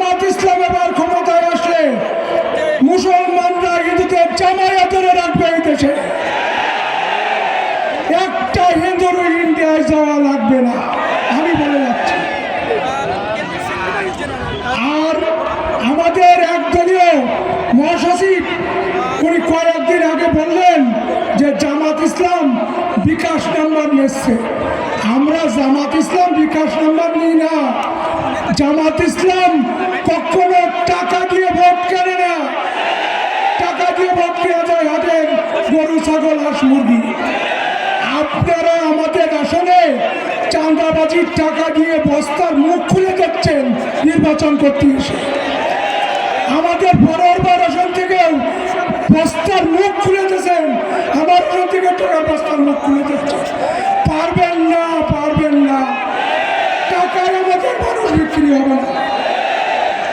জামাত ইসলাম এবার ক্ষমতায় আসলে মুসলমানরা হিন্দুদের জামায়া ধরে রাখবে এই দেশে। একটা হিন্দুর ইন্ডিয়ায় যাওয়া লাগবে না, আমি বলে যাচ্ছি। আর আমাদের একদলীয় মহাসচিব উনি কয়েকদিন আগে বললেন যে জামাত ইসলাম বিকাশ নাম্বার নিচ্ছে। আমরা জামাত ইসলাম বিকাশ নাম্বার নিই না। জামাত ইসলাম কখনো টাকা দিয়ে ভোট কেনে না। টাকা দিয়ে ভোট কেনা যায় হাটের গরু, ছাগল, হাঁস, মুরগি। আপনারা আমাদের আসনে চাঁদাবাজির টাকা দিয়ে বস্তার মুখ খুলে যাচ্ছেন নির্বাচন করতে এসে। আমাদের বড়বার আসন থেকেও বস্তার মুখ খুলে দিয়েছেন, আমার আসন থেকে টাকা বস্তার মুখ খুলে দিচ্ছে। পারবেন না, পারবেন না। টাকায় আমাদের মানুষ বিক্রি হবে না।